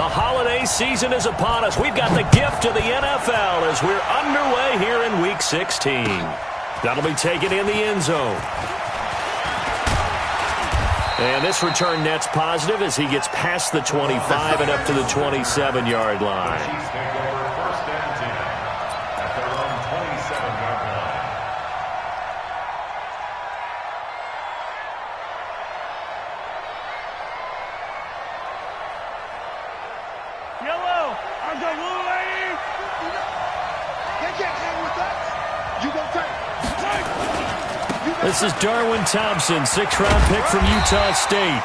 The holiday season is upon us. We've got the gift of the NFL as we're underway here in Week 16. That'll be taken in the end zone. And this return net's positive as he gets past the 25 and up to the 27-yard line. This is Darwin Thompson, 6th-round pick from Utah State.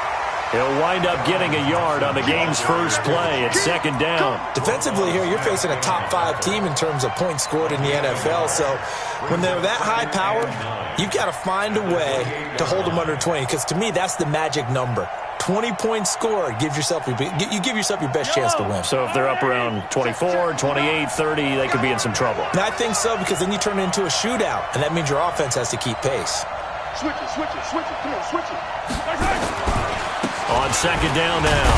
He'll wind up getting a yard on the game's first play at 2nd down. Defensively here, you're facing a top-5 team in terms of points scored in the NFL. So when they're that high-powered, you've got to find a way to hold them under 20. Because to me, that's the magic number. 20 points scored, you give yourself your best chance to win. So if they're up around 24, 28, 30, they could be in some trouble. And I think so, because then you turn it into a shootout, and that means your offense has to keep pace. Switch it. Come on, switch it. On 2nd down now,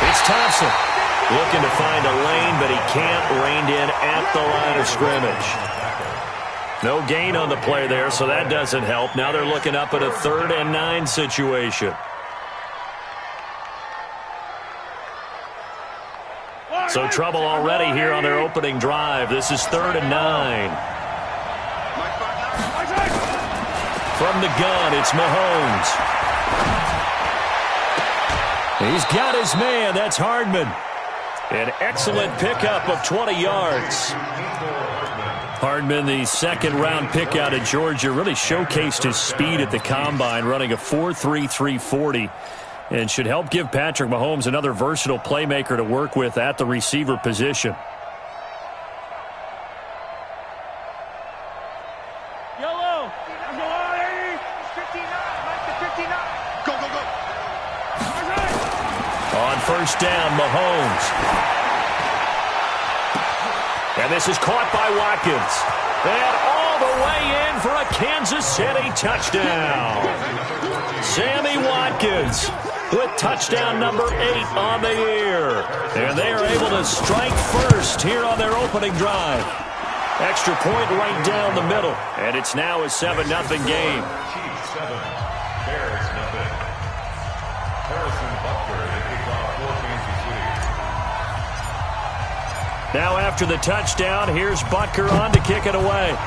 it's Thompson. Looking to find a lane, but he can't. Reined in at the line of scrimmage. No gain on the play there, so that doesn't help. Now they're looking up at a 3rd and 9 situation. So trouble already here on their opening drive. This is 3rd and 9. From the gun, it's Mahomes. He's got his man. That's Hardman. An excellent pickup of 20 yards. Hardman, the 2nd-round pick out of Georgia, really showcased his speed at the combine, running a 4.3 340. And should help give Patrick Mahomes another versatile playmaker to work with at the receiver position. Yellow. 59. Mike to 59. Go. On 1st down, Mahomes. And this is caught by Watkins. And all the way in for a Kansas City touchdown. Sammy Watkins with touchdown number 8 on the year. And they are able to strike first here on their opening drive. Extra point right down the middle. And it's now a 7-0 game. Chiefs 7, Bears 0. Harrison Butker to kick off for Kansas City. Now after the touchdown, here's Butker on to kick it away.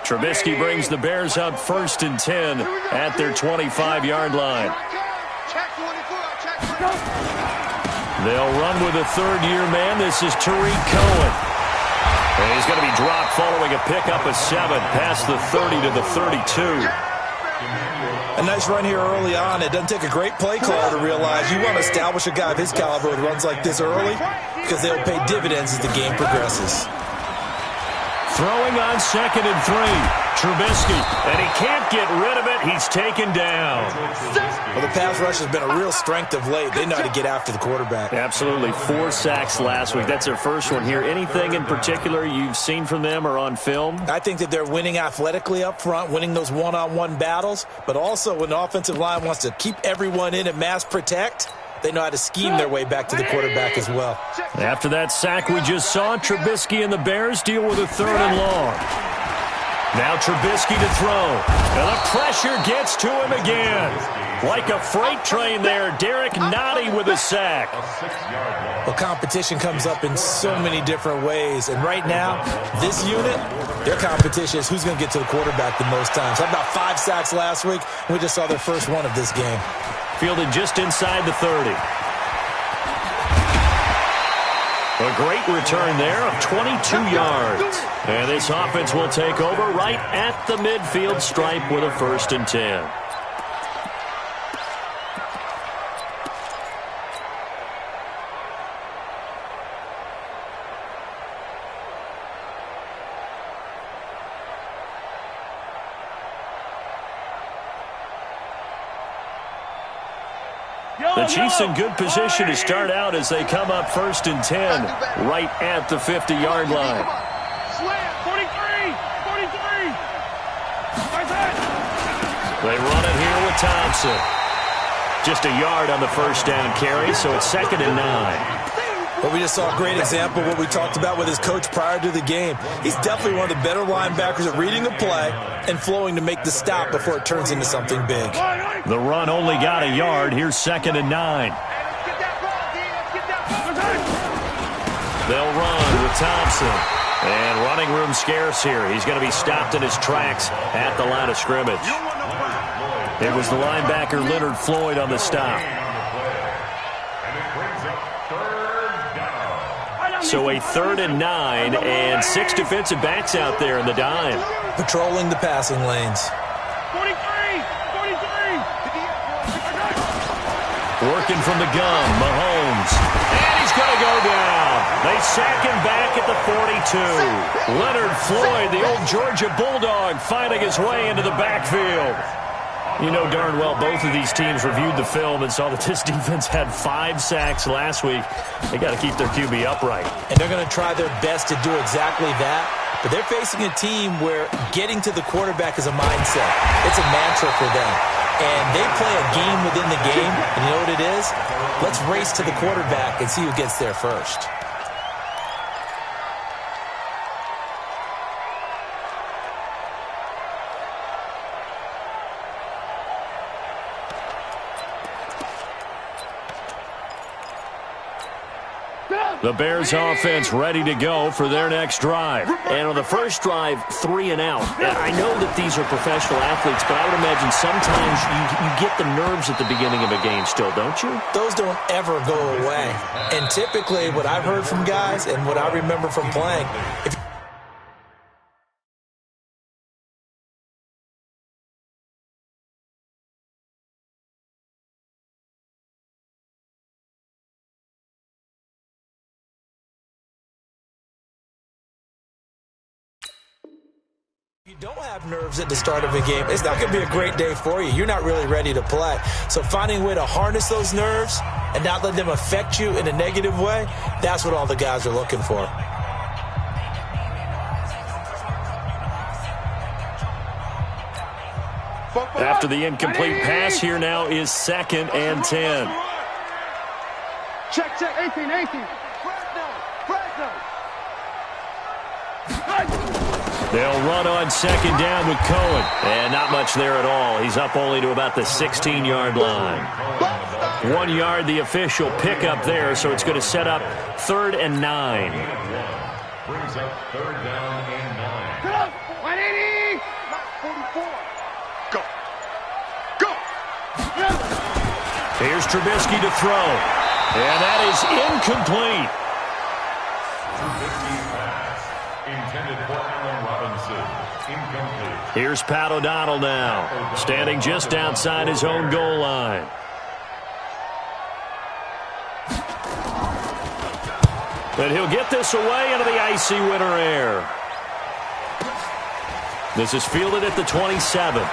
Trubisky brings the Bears up 1st and 10 at their 25-yard line. They'll run with a 3rd-year man. This is Tariq Cohen. And he's going to be dropped following a pickup of 7 past the 30 to the 32. A nice run here early on. It doesn't take a great play caller to realize you want to establish a guy of his caliber who runs like this early because they'll pay dividends as the game progresses. Throwing on 2nd and 3. Trubisky, and he can't get rid of it. He's taken down. Well, the pass rush has been a real strength of late. They know how to get after the quarterback. Absolutely. 4 sacks last week. That's their first one here. Anything in particular you've seen from them or on film? I think that they're winning athletically up front, winning those one-on-one battles, but also when the offensive line wants to keep everyone in and mass protect, they know how to scheme their way back to the quarterback as well. After that sack we just saw, Trubisky and the Bears deal with a 3rd and long. Now Trubisky to throw. And the pressure gets to him again. Like a freight train there, Derek Nottie with a sack. Well, competition comes up in so many different ways. And right now, this unit, their competition is who's going to get to the quarterback the most times. How about 5 sacks last week? We just saw their first one of this game. Fielded just inside the 30. A great return there of 22 yards. And this offense will take over right at the midfield stripe with a 1st and 10. The Chiefs in good position to start out as they come up 1st and 10 right at the 50-yard line. Slam, 43, 43. They run it here with Thompson. Just a yard on the first down carry, so it's 2nd and 9. Well, we just saw a great example of what we talked about with his coach prior to the game. He's definitely one of the better linebackers at reading a play and flowing to make the stop before it turns into something big. The run only got a yard. Here's 2nd and 9. They'll run with Thompson. And running room scarce here. He's going to be stopped in his tracks at the line of scrimmage. It was the linebacker Leonard Floyd on the stop. So a 3rd and 9 and 6 defensive backs out there in the dime. Patrolling the passing lanes. 43, 43. Working from the gun, Mahomes. And he's going to go down. They sack him back at the 42. Leonard Floyd, the old Georgia Bulldog, finding his way into the backfield. You know darn well both of these teams reviewed the film and saw that this defense had 5 sacks last week. They got to keep their QB upright. And they're going to try their best to do exactly that. But they're facing a team where getting to the quarterback is a mindset. It's a mantra for them. And they play a game within the game. And you know what it is? Let's race to the quarterback and see who gets there first. The Bears offense ready to go for their next drive. And on the first drive, 3 and out. I know that these are professional athletes, but I would imagine sometimes you get the nerves at the beginning of a game still, don't you? Those don't ever go away. And typically what I've heard from guys and what I remember from playing, if you don't have nerves at the start of a game, it's not going to be a great day for you. You're not really ready to play. So finding a way to harness those nerves and not let them affect you in a negative way, that's what all the guys are looking for. After the incomplete pass, here now is 2nd and 10. Check, 18, 18. They'll run on 2nd down with Cohen. And not much there at all. He's up only to about the 16-yard line. 1 yard, the official pickup there, so it's going to set up 3rd and 9. Brings up 3rd down and 9. Get up! 180! 44. Go. Go. Here's Trubisky to throw. And that is incomplete. Intended for Allen Robinson. Incomplete. Here's Pat O'Donnell now, standing just outside his own goal line. And he'll get this away into the icy winter air. This is fielded at the 27.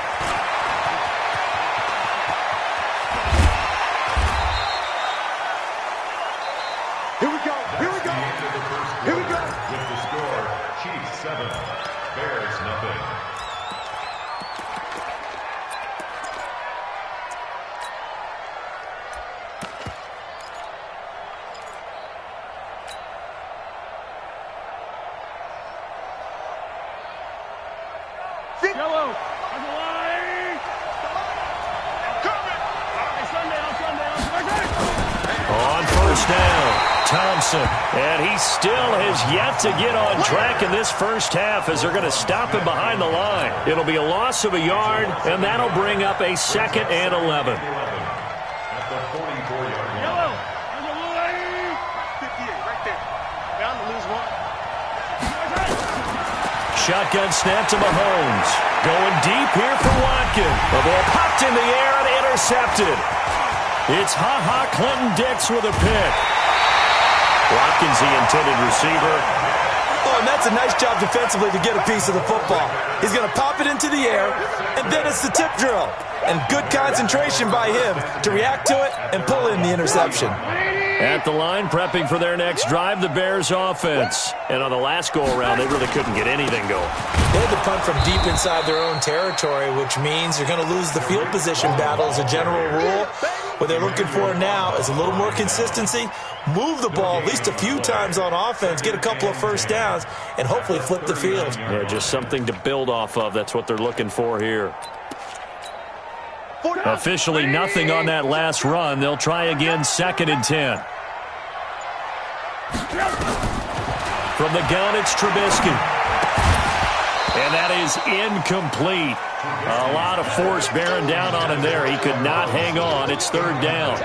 Here we go. Here we go. Here we go. With the score, Chiefs 7, Bears nothing. Yellow. On the line. Coming. On first down, Thompson. And he still has yet to get on track in this first half as they're going to stop him behind the line. It'll be a loss of a yard, and that'll bring up a 2nd and 11. At the 44-yard line. Yellow. On the line. 58 right there. Down to lose 1. Shotgun snap to Mahomes. Going deep here for Watkins. The ball popped in the air and intercepted. It's Ha-Ha Clinton Dix with a pick. Watkins, the intended receiver. Oh, Oh, and that's a nice job defensively to get a piece of the football. He's going to pop it into the air, and then it's the tip drill. And good concentration by him to react to it and pull in the interception. At the line, prepping for their next drive, the Bears offense. And on the last go-around, they really couldn't get anything going. They had to punt from deep inside their own territory, which means you're going to lose the field position battle as a general rule. What they're looking for now is a little more consistency, move the ball at least a few times on offense, get a couple of first downs, and hopefully flip the field. Yeah, just something to build off of. That's what they're looking for here. Officially nothing on that last run. They'll try again, 2nd and 10. From the gun, it's Trubisky. And that is incomplete. A lot of force bearing down on him there. He could not hang on. It's 3rd down.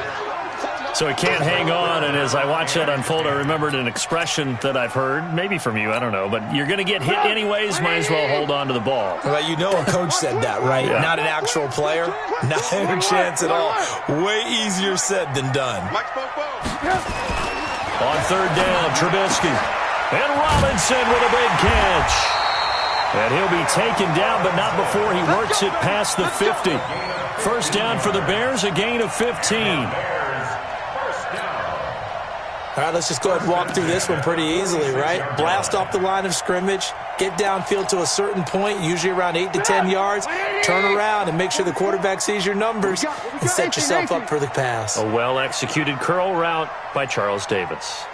So he can't hang on, and as I watch that unfold, I remembered an expression that I've heard, maybe from you, I don't know, but you're going to get hit anyways, might as well hold on to the ball. Well, you know a coach said that, right? Yeah. Not an actual player. Not a chance at all. Way easier said than done. On 3rd down, Trubisky. And Robinson with a big catch. And he'll be taken down, but not before he works it past the 50. 1st down for the Bears, a gain of 15. All right, let's just go ahead and walk through this one pretty easily, right? Blast off the line of scrimmage, get downfield to a certain point, usually around 8 to 10 yards, turn around and make sure the quarterback sees your numbers and set yourself up for the pass. A well-executed curl route by Charles Davis.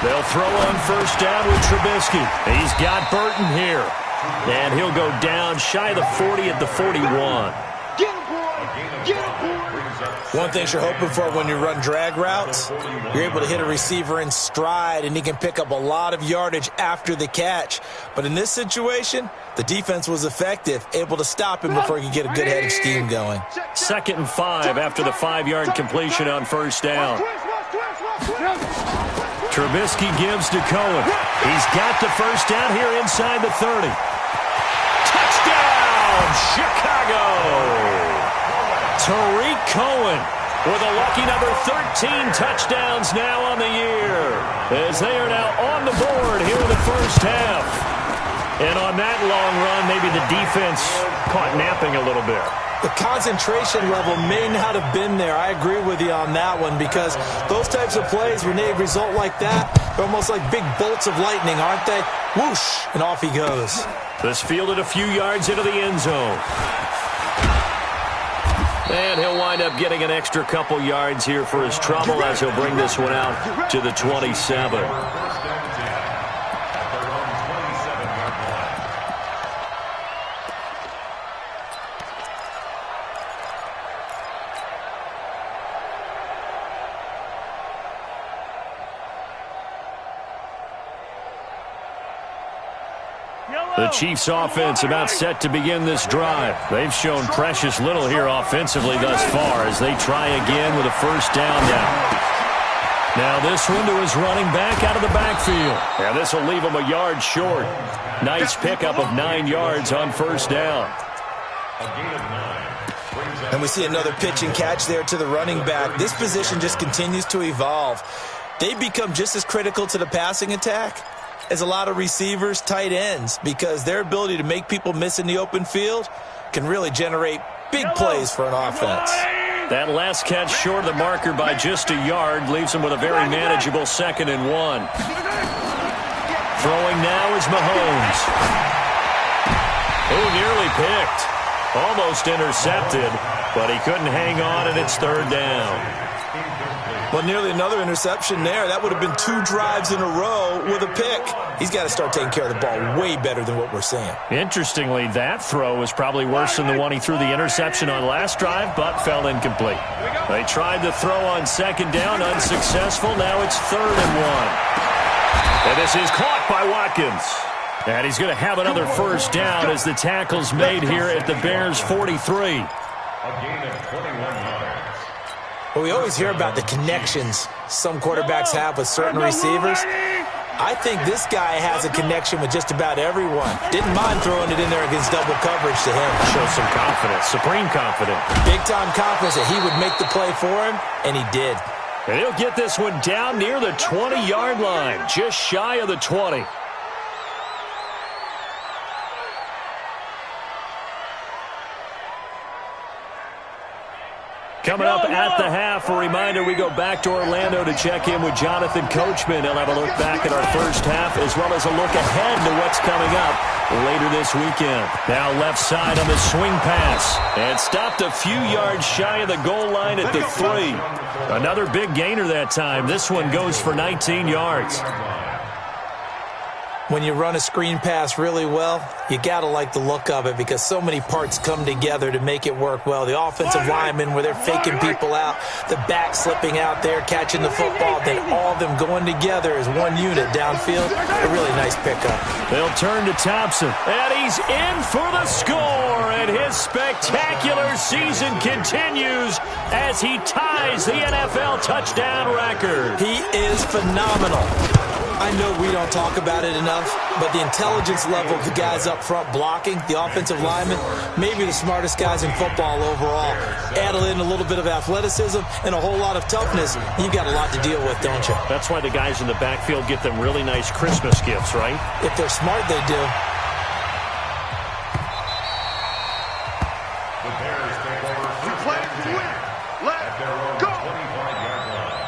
They'll throw on 1st down with Trubisky. He's got Burton here. And he'll go down shy of the 40 at the 41. One thing you're hoping for when you run drag routes, you're able to hit a receiver in stride, and he can pick up a lot of yardage after the catch. But in this situation, the defense was effective, able to stop him before he could get a good head of steam going. 2nd and 5 after the 5-yard completion on 1st down. Trubisky gives to Cohen. He's got the 1st down here inside the 30. Touchdown, Chicago! Tariq Cohen with a lucky number 13 touchdowns now on the year, as they are now on the board here in the 1st half. And on that long run, maybe the defense caught napping a little bit. The concentration level may not have been there. I agree with you on that one, because those types of plays, when they result like that, they're almost like big bolts of lightning, aren't they? Whoosh, and off he goes. This fielded a few yards into the end zone. And he'll wind up getting an extra couple yards here for his trouble as he'll bring this one out to the 27. The Chiefs offense about set to begin this drive. They've shown precious little here offensively thus far as they try again with a 1st down now. Now this one to his running back out of the backfield. And this will leave him a yard short. Nice pickup of 9 yards on 1st down. And we see another pitch and catch there to the running back. This position just continues to evolve. They become just as critical to the passing attack as a lot of receivers, tight ends, because their ability to make people miss in the open field can really generate big plays for an offense. That last catch short of the marker by just a yard leaves him with a very manageable 2nd and 1. Throwing now is Mahomes. Oh, nearly picked. Almost intercepted, but he couldn't hang on, and it's 3rd down. Well, nearly another interception there. That would have been 2 drives in a row with a pick. He's got to start taking care of the ball way better than what we're seeing. Interestingly, that throw was probably worse than the one he threw the interception on last drive, but fell incomplete. They tried to throw on 2nd down, unsuccessful. Now it's 3rd and 1. And this is caught by Watkins. And he's going to have another 1st down as the tackle's made here at the Bears' 43. A gain of 21 yards. Well, we always hear about the connections some quarterbacks have with certain receivers. I think this guy has a connection with just about everyone. Didn't mind throwing it in there against double coverage to him. Shows some confidence, supreme confidence. Big-time confidence that he would make the play for him, and he did. And he'll get this one down near the 20-yard line, just shy of the 20. Coming up at the half, a reminder, we go back to Orlando to check in with Jonathan Coachman. He'll have a look back at our first half as well as a look ahead to what's coming up later this weekend. Now left side on the swing pass. And stopped a few yards shy of the goal line at the 3. Another big gainer that time. This one goes for 19 yards. When you run a screen pass really well, you got to like the look of it because so many parts come together to make it work well. The offensive linemen where they're faking people out, the back slipping out there, catching the football, then all of them going together as one unit downfield. A really nice pickup. They'll turn to Thompson, and he's in for the score, and his spectacular season continues as he ties the NFL touchdown record. He is phenomenal. I know we don't talk about it enough, but the intelligence level of the guys up front blocking, the offensive linemen, maybe the smartest guys in football overall. Add in a little bit of athleticism and a whole lot of toughness, you've got a lot to deal with, don't you? That's why the guys in the backfield get them really nice Christmas gifts, right? If they're smart, they do. The Bears take over first and 10 at their own 25-yard line.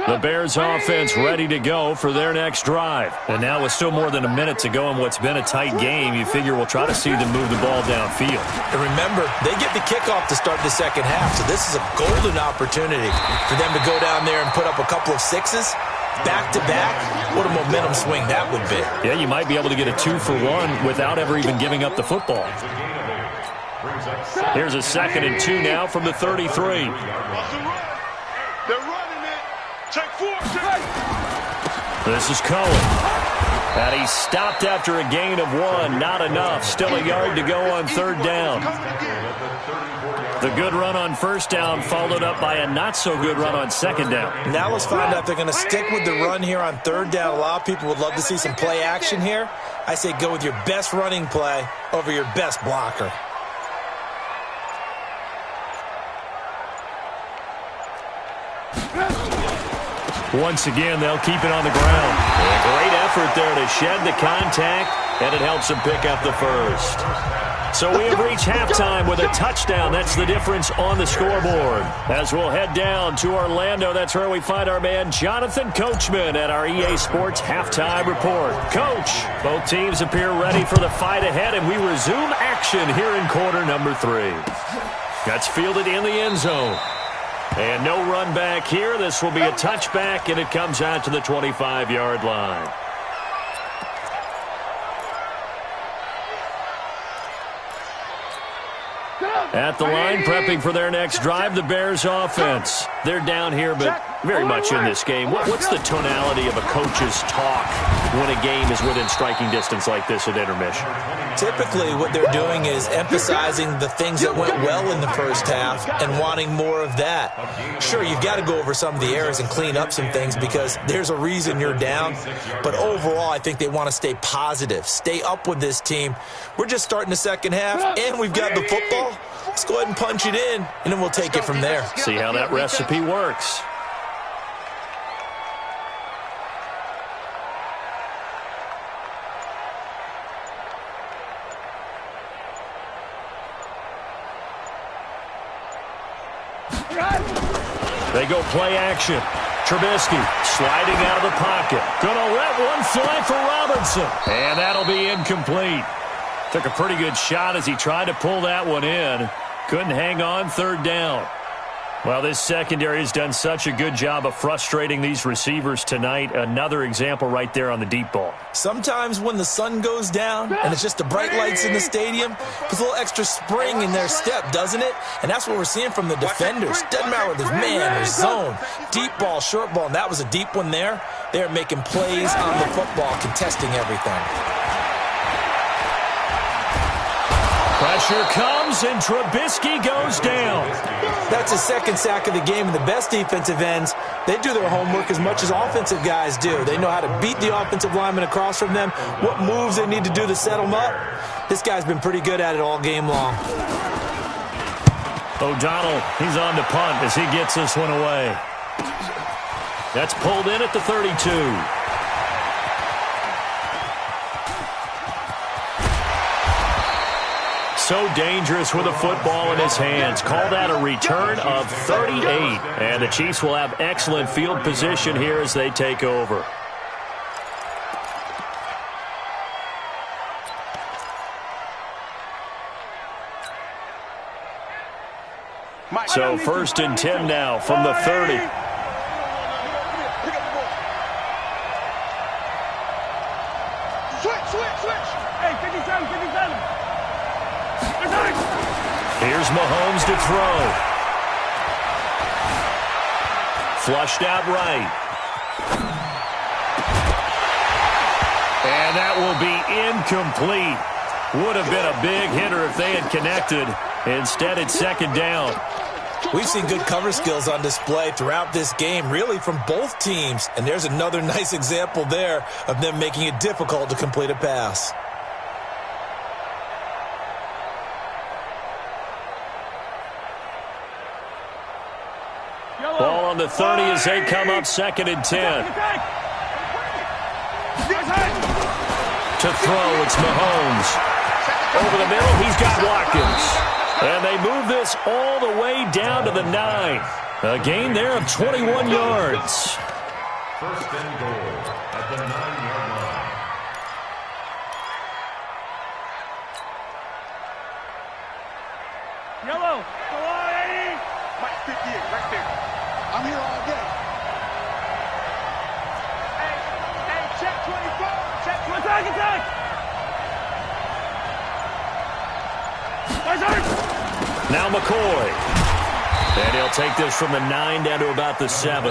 The Bears offense ready to go for their next drive. And now with still more than a minute to go in what's been a tight game, you figure we'll try to see them move the ball downfield. And remember, they get the kickoff to start the second half, so this is a golden opportunity for them to go down there and put up a couple of sixes. Back-to-back, what a momentum swing that would be. Yeah, you might be able to get a 2-for-1 without ever even giving up the football. Here's a 2nd and 2 now from the 33. They're running it. Check 4. This is Cohen. And he's stopped after a gain of 1. Not enough. Still a yard to go on 3rd down. The good run on 1st down followed up by a not-so-good run on 2nd down. Now let's find out if they're going to stick with the run here on 3rd down. A lot of people would love to see some play action here. I say go with your best running play over your best blocker. Once again, they'll keep it on the ground. A great effort there to shed the contact, and it helps them pick up the first. So we have reached halftime with a touchdown. That's the difference on the scoreboard. As we'll head down to Orlando, that's where we find our man Jonathan Coachman at our EA Sports Halftime Report. Coach, both teams appear ready for the fight ahead, and we resume action here in quarter number 3. That's fielded in the end zone. And no run back here. This will be a touchback, and it comes out to the 25-yard line. At the line, prepping for their next drive, the Bears offense. They're down here, but very much in this game. What's the tonality of a coach's talk when a game is within striking distance like this at intermission? Typically, what they're doing is emphasizing the things that went well in the first half and wanting more of that. Sure, you've got to go over some of the errors and clean up some things because there's a reason you're down. But overall, I think they want to stay positive, stay up with this team. We're just starting the second half, and we've got the football. Let's go ahead and punch it in, and then we'll take it from there. See how that recipe works. They go play action. Trubisky sliding out of the pocket. Gonna let one fly for Robinson. And that'll be incomplete. Took a pretty good shot as he tried to pull that one in. Couldn't hang on 3rd down. Well, this secondary has done such a good job of frustrating these receivers tonight. Another example right there on the deep ball. Sometimes when the sun goes down and it's just the bright lights in the stadium, there's a little extra spring in their step, doesn't it? And that's what we're seeing from the defenders. Doesn't matter whether it's man or zone, deep ball, short ball, and that was a deep one there. They're making plays on the football, contesting everything. Pressure comes, and Trubisky goes down. That's his second sack of the game, and the best defensive ends, they do their homework as much as offensive guys do. They know how to beat the offensive lineman across from them, what moves they need to do to set them up. This guy's been pretty good at it all game long. O'Donnell, he's on to punt as he gets this one away. That's pulled in at the 32. So dangerous with a football in his hands. Call that a return of 38. And the Chiefs will have excellent field position here as they take over. So 1st and 10 now from the 30. Switch. Hey, 57. Here's Mahomes to throw. Flushed out right. And that will be incomplete. Would have been a big hitter if they had connected. Instead, it's 2nd down. We've seen good cover skills on display throughout this game, really from both teams. And there's another nice example there of them making it difficult to complete a pass. Ball on the 30 as they come up 2nd and 10. To throw, it's Mahomes. Over the middle, he's got Watkins. And they move this all the way down to the 9. A gain there of 21 yards. 1st and goal at the 9-yard line. Yellow. Go on, Eddie. Mike 58, right there. I'm here all day. Hey, check 24. Check 24. Now McCoy. And he'll take this from the 9 down to about the 7.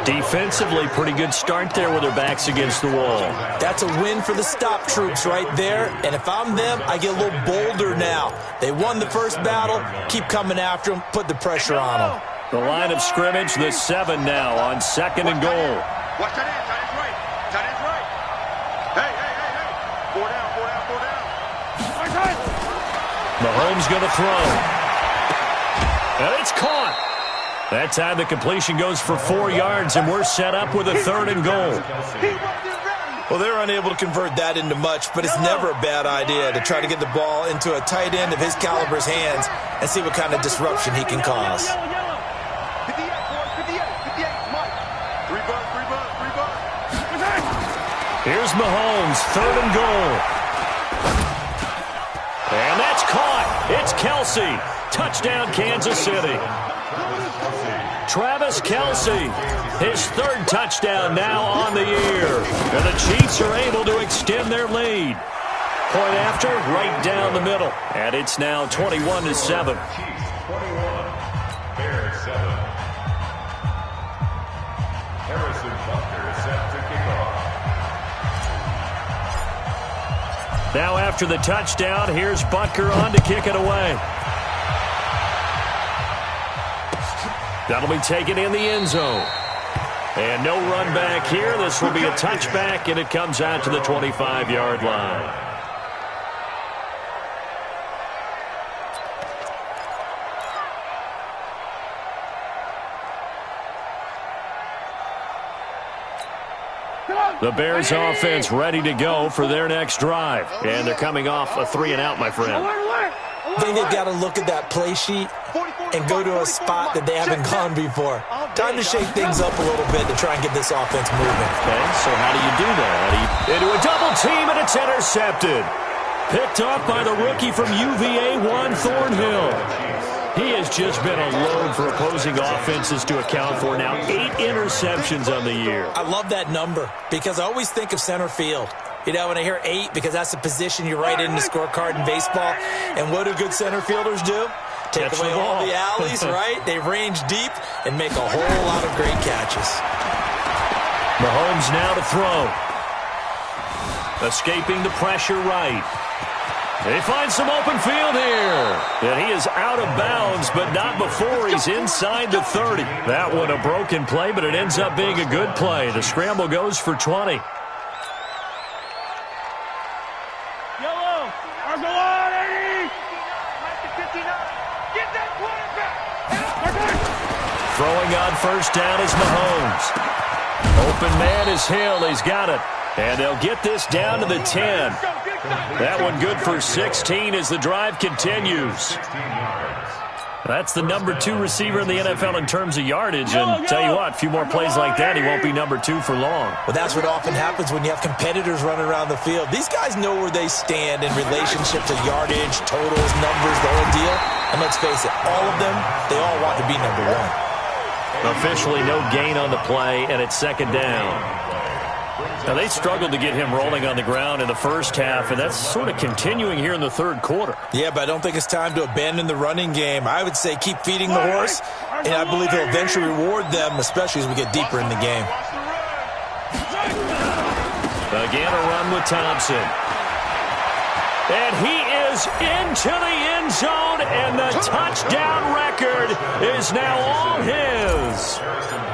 Defensively, pretty good start there with their backs against the wall. That's a win for the stop troops right there. And if I'm them, I get a little bolder now. They won the first battle. Keep coming after them. Put the pressure on them. The line of scrimmage, the 7 now on 2nd and goal. Watch that in. That is right. That is right. Hey. 4 down. Mahomes going to throw. And it's caught. That time the completion goes for 4 yards, and we're set up with a 3rd and goal. Well, they're unable to convert that into much, but it's never a bad idea to try to get the ball into a tight end of his caliber's hands and see what kind of disruption he can cause. 58, Mike. 3 bucks. Here's Mahomes, 3rd and goal. And that's caught. It's Kelce. Touchdown, Kansas City. Travis Kelce, his 3rd touchdown now on the year. And the Chiefs are able to extend their lead. Point after, right down the middle. And it's now 21-7. Chiefs 21, Bears 7. Harrison Butker is set to kick off. Now after the touchdown, here's Butker on to kick it away. That'll be taken in the end zone. And no run back here. This will be a touchback, and it comes out to the 25-yard line. The Bears offense ready to go for their next drive. And they're coming off a 3-and-out, my friend. I think they've got to look at that play sheet and go to a spot that they haven't gone before. Time to shake things up a little bit to try and get this offense moving. Okay, so how do you do that? Into a double team, and it's intercepted. Picked up by the rookie from UVA, Juan Thornhill. He has just been a load for opposing offenses to account for. Now 8 interceptions on the year. I love that number because I always think of center field. You know, when I hear 8, because that's the position you write in the scorecard in baseball. And what do good center fielders do? Take away all the alleys, right? They range deep and make a whole lot of great catches. Mahomes now to throw. Escaping the pressure right. They find some open field here. And he is out of bounds, but not before he's inside the 30. That one a broken play, but it ends up being a good play. The scramble goes for 20. Throwing on first down is Mahomes. Open man is Hill. He's got it. And they'll get this down to the 10. That one good for 16 as the drive continues. That's the number 2 receiver in the NFL in terms of yardage. And tell you what, a few more plays like that, he won't be number 2 for long. Well, that's what often happens when you have competitors running around the field. These guys know where they stand in relationship to yardage, totals, numbers, the whole deal. And let's face it, all of them, they all want to be number 1. Officially no gain on the play, and it's second down. Now, they struggled to get him rolling on the ground in the first half, and that's sort of continuing here in the third quarter. Yeah, but I don't think it's time to abandon the running game. I would say keep feeding the horse, and I believe he'll eventually reward them, especially as we get deeper in the game. Again, a run with Thompson. And he is into the end zone, and the touchdown record is now all his.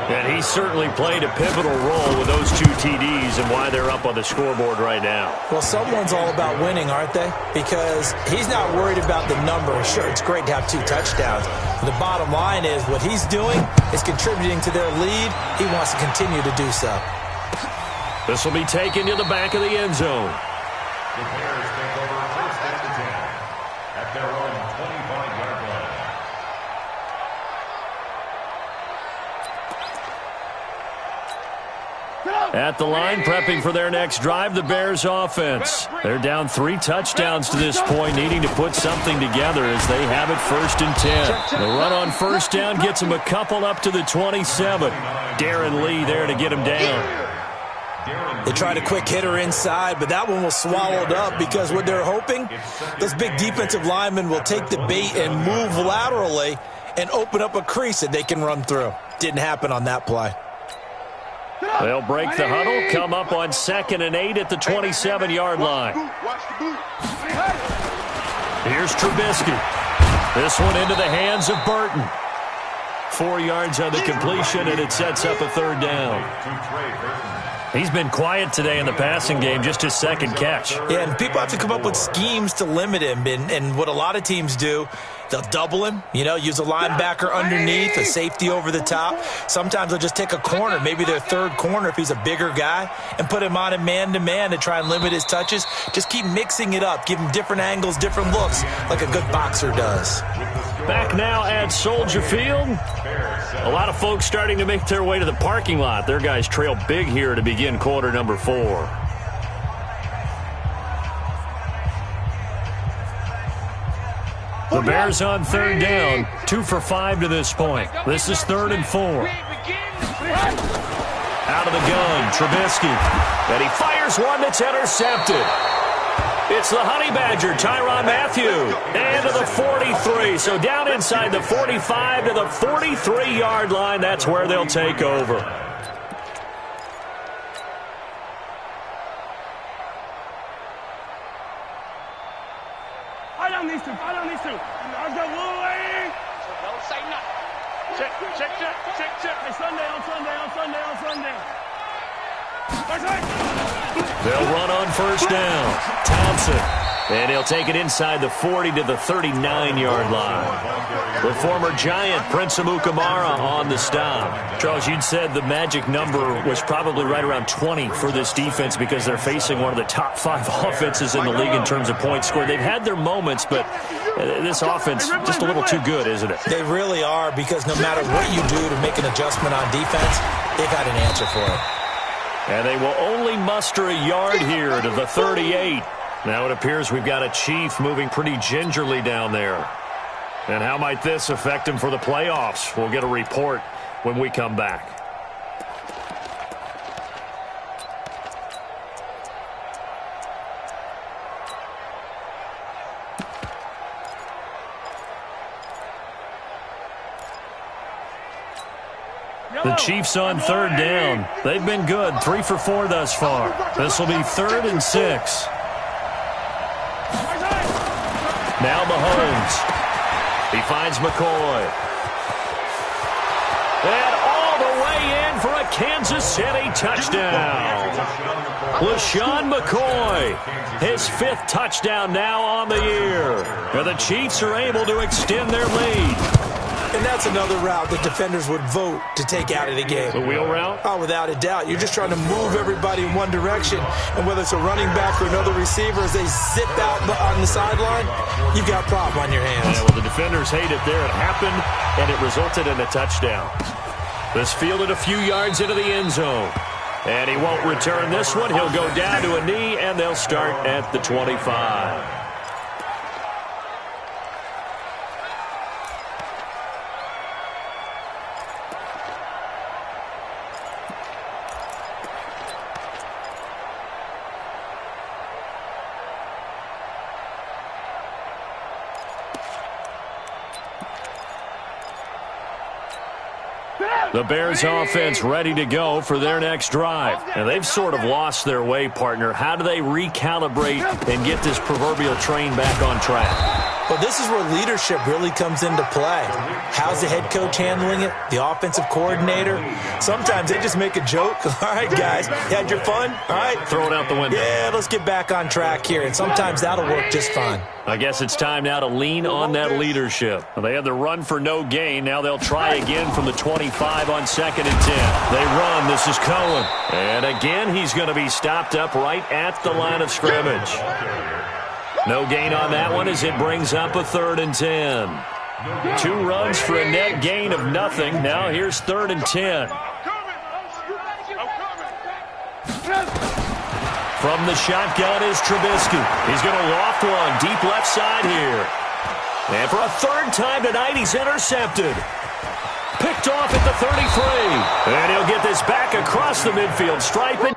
And he certainly played a pivotal role with those 2 TDs and why they're up on the scoreboard right now. Well, someone's all about winning, aren't they? Because he's not worried about the number. Sure, it's great to have 2 touchdowns. But the bottom line is what he's doing is contributing to their lead. He wants to continue to do so. This will be taken to the back of the end zone. The Bears take over first and 10 at their own 25-yard line. At the line, prepping for their next drive, the Bears offense. They're down 3 touchdowns to this point, needing to put something together as they have it first and 10. The run on first down gets them a couple up to the 27. Darren Lee there to get him down. They tried a quick hitter inside, but that one was swallowed up because what they're hoping, those big defensive linemen will take the bait and move laterally and open up a crease that they can run through. Didn't happen on that play. They'll break the huddle, come up on 2nd and 8 at the 27-yard line. Here's Trubisky. This one into the hands of Burton. 4 yards on the completion, and it sets up a third down. He's been quiet today in the passing game, just his second catch. Yeah, and people have to come up with schemes to limit him. And what a lot of teams do, they'll double him, use a linebacker underneath, a safety over the top. Sometimes they'll just take a corner, maybe their third corner if he's a bigger guy, and put him on a man-to-man to try and limit his touches. Just keep mixing it up, give him different angles, different looks, like a good boxer does. Back now at Soldier Field. A lot of folks starting to make their way to the parking lot. Their guys trail big here to begin quarter number 4. The Bears on third down, 2 for 5 to this point. This is 3rd and 4. Out of the gun, Trubisky. And he fires one that's intercepted. It's the Honey Badger, Tyrann Mathieu, and to the 43. So down inside the 45 to the 43-yard line. That's where they'll take over. I don't need to. I've got Wooly. Don't say nothing. Check. Hey, Sunday. They'll run on first down. Thompson. And he'll take it inside the 40 to the 39-yard line. With former Giant Prince Amukamara on the stop. Charles, you'd said the magic number was probably right around 20 for this defense because they're facing one of the top 5 offenses in the league in terms of points scored. They've had their moments, but this offense just a little too good, isn't it? They really are, because no matter what you do to make an adjustment on defense, they've got an answer for it. And they will only muster a yard here to the 38. Now it appears we've got a Chief moving pretty gingerly down there. And how might this affect him for the playoffs? We'll get a report when we come back. The Chiefs on third down. They've been good, 3 for 4 thus far. This will be 3rd and 6. Now Mahomes. He finds McCoy. And all the way in for a Kansas City touchdown. LaShawn McCoy, his 5th touchdown now on the year. And the Chiefs are able to extend their lead. And that's another route that defenders would vote to take out of the game. The wheel route? Oh, without a doubt. You're just trying to move everybody in one direction. And whether it's a running back or another receiver, as they zip out on the sideline, you've got a problem on your hands. Yeah, well, the defenders hate it there. It happened, and it resulted in a touchdown. This fielded a few yards into the end zone. And he won't return this one. He'll go down to a knee, and they'll start at the 25. The Bears offense ready to go for their next drive. And they've sort of lost their way, partner. How do they recalibrate and get this proverbial train back on track? Well, this is where leadership really comes into play. How's the head coach handling it? The offensive coordinator? Sometimes they just make a joke. All right, guys, you had your fun? All right. Throw it out the window. Yeah, let's get back on track here. And sometimes that'll work just fine. I guess it's time now to lean on that leadership. Well, they had the run for no gain. Now they'll try again from the 25 on 2nd and 10. They run. This is Cohen. And again, he's going to be stopped up right at the line of scrimmage. No gain on that one as it brings up a 3rd and 10. 2 runs for a net gain of nothing. Now here's 3rd and 10. From the shotgun is Trubisky. He's going to loft one deep left side here. And for a 3rd time tonight, he's intercepted. Picked off at the 33. And he'll get this back across the midfield stripe.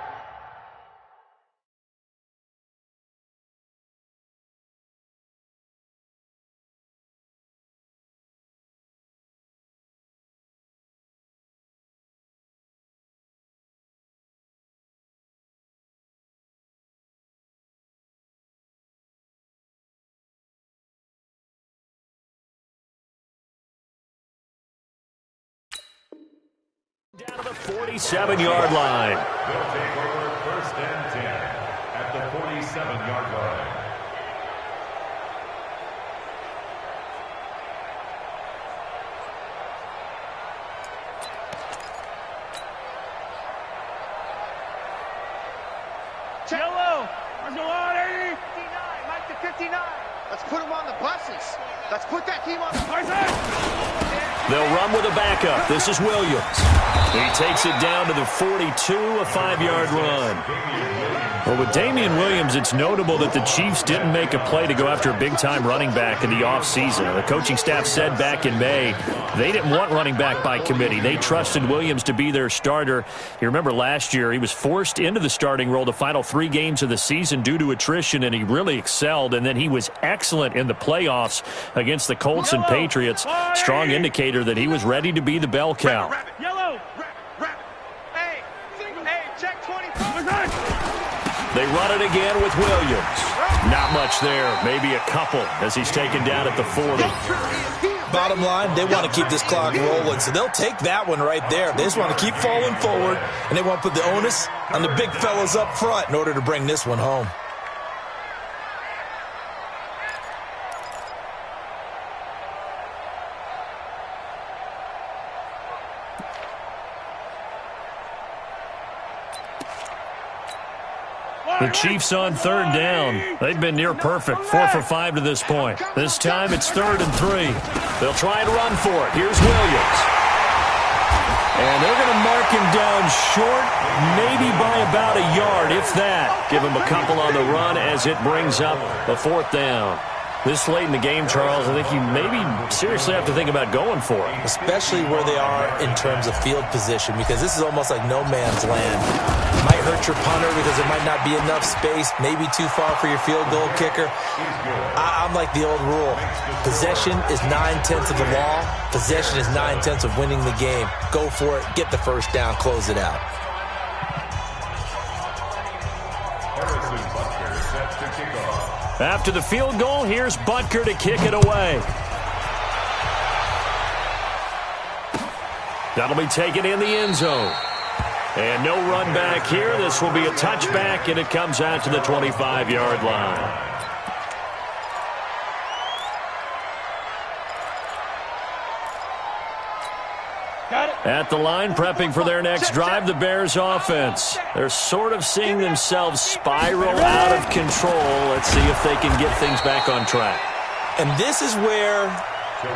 Down to the 47-yard line. They'll take over 1st and 10 at the 47-yard line. Yellow. Let's go on, 80. 59. Mike to 59. Let's put him on the buses. Let's put that team on the buses. They'll run with a backup. This is Williams. He takes it down to the 42, a 5-yard run. Well, with Damian Williams, it's notable that the Chiefs didn't make a play to go after a big-time running back in the offseason. The coaching staff said back in May they didn't want running back by committee. They trusted Williams to be their starter. You remember last year he was forced into the starting role the final 3 games of the season due to attrition, and he really excelled. And then he was excellent in the playoffs against the Colts and Patriots. Strong indicator that he was ready to be the bell cow. Yellow. Hey, check 25. They run it again with Williams. Not much there. Maybe a couple as he's taken down at the 40. Bottom line, they want to keep this clock rolling, so they'll take that one right there. They just want to keep falling forward, and they want to put the onus on the big fellas up front in order to bring this one home. The Chiefs on 3rd down. They've been near perfect, 4 for 5 to this point. This time it's 3rd and 3. They'll try and run for it. Here's Williams. And they're going to mark him down short, maybe by about a yard, if that. Give him a couple on the run as it brings up a 4th down. This late in the game, Charles, I think you maybe seriously have to think about going for it. Especially where they are in terms of field position, because this is almost like no man's land. Might hurt your punter because there might not be enough space, maybe too far for your field goal kicker. I'm like the old rule. Possession is 9/10 of the law. Possession is 9/10 of winning the game. Go for it, get the first down, close it out. Harrison Butker set to kick off. After the field goal, here's Butker to kick it away. That'll be taken in the end zone. And no run back here. This will be a touchback, and it comes out to the 25-yard line. At the line, prepping for their next drive, the Bears offense. They're sort of seeing themselves spiral out of control. Let's see if they can get things back on track. And this is where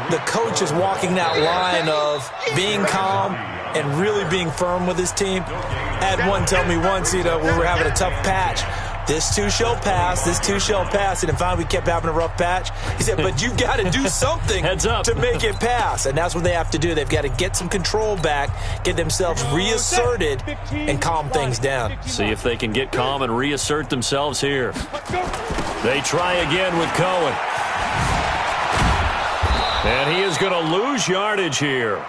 the coach is walking that line of being calm and really being firm with his team. I had one tell me once, we were having a tough patch. This too shall pass, this too shall pass. And finally we kept having a rough patch. He said, but you've got to do something to make it pass. And that's what they have to do. They've got to get some control back, get themselves reasserted, and calm things down. See if they can get calm and reassert themselves here. They try again with Cohen. And he is going to lose yardage here.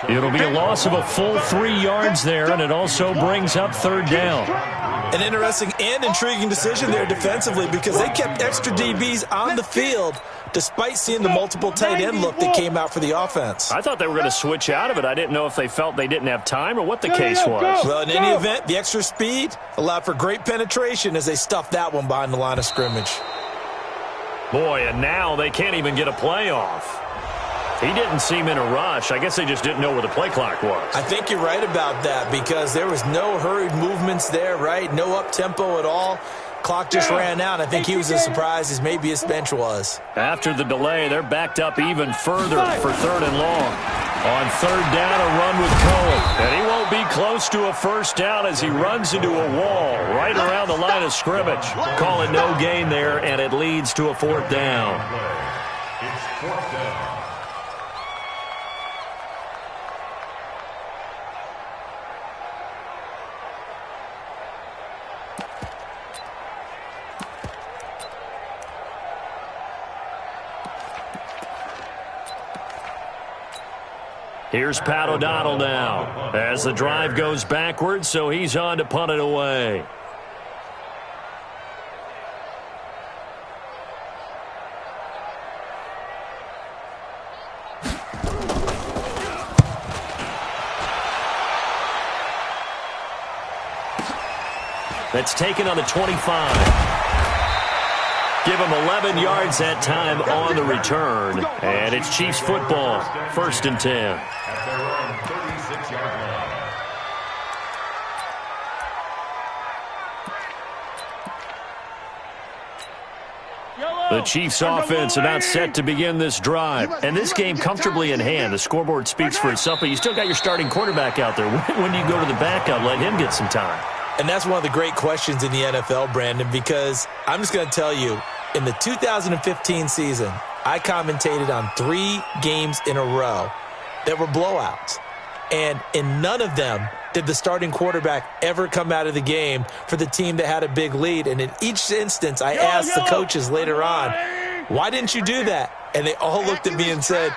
It'll be a loss of a full 3 yards there, and it also brings up third down. An interesting and intriguing decision there defensively because they kept extra DBs on the field despite seeing the multiple tight end look that came out for the offense. I thought they were going to switch out of it. I didn't know if they felt they didn't have time or what the case was. Well, in any event, the extra speed allowed for great penetration as they stuffed that one behind the line of scrimmage. Boy, and now they can't even get a play off. He didn't seem in a rush. I guess they just didn't know where the play clock was. I think you're right about that because there was no hurried movements there, right? No up-tempo at all. Clock just ran out. I think he was as surprised as maybe his bench was. After the delay, they're backed up even further for third and long. On third down, a run with Cohen. And he won't be close to a first down as he runs into a wall right around the line of scrimmage. Call it no gain there, and it leads to a fourth down. It's fourth down. Here's Pat O'Donnell now as the drive goes backwards, so he's on to punt it away. That's taken on the 25. Give him 11 yards that time on the return. And it's Chiefs football, 1st and 10. At their own 36-yard line. The Chiefs offense about set to begin this drive. And this game comfortably in hand. The scoreboard speaks for itself, but you still got your starting quarterback out there. When do you go to the backup, let him get some time? And that's one of the great questions in the NFL, Brandon, because I'm just going to tell you, in the 2015 season, I commentated on 3 games in a row that were blowouts. And in none of them did the starting quarterback ever come out of the game for the team that had a big lead. And in each instance, I asked the coaches later on, why didn't you do that? And they all looked at me and said,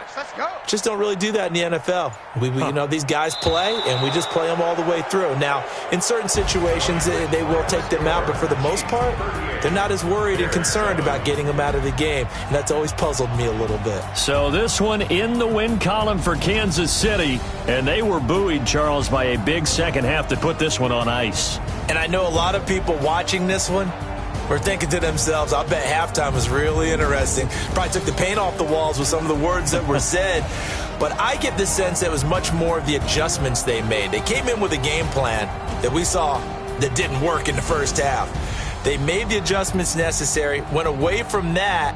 just don't really do that in the NFL. We these guys play, and we just play them all the way through. Now, in certain situations, they will take them out, but for the most part, they're not as worried and concerned about getting them out of the game. And that's always puzzled me a little bit. So this one in the win column for Kansas City, and they were buoyed, Charles, by a big second half that put this one on ice. And I know a lot of people watching this one were thinking to themselves, I bet halftime was really interesting. Probably took the paint off the walls with some of the words that were said. But I get the sense that it was much more of the adjustments they made. They came in with a game plan that we saw that didn't work in the first half. They made the adjustments necessary, went away from that.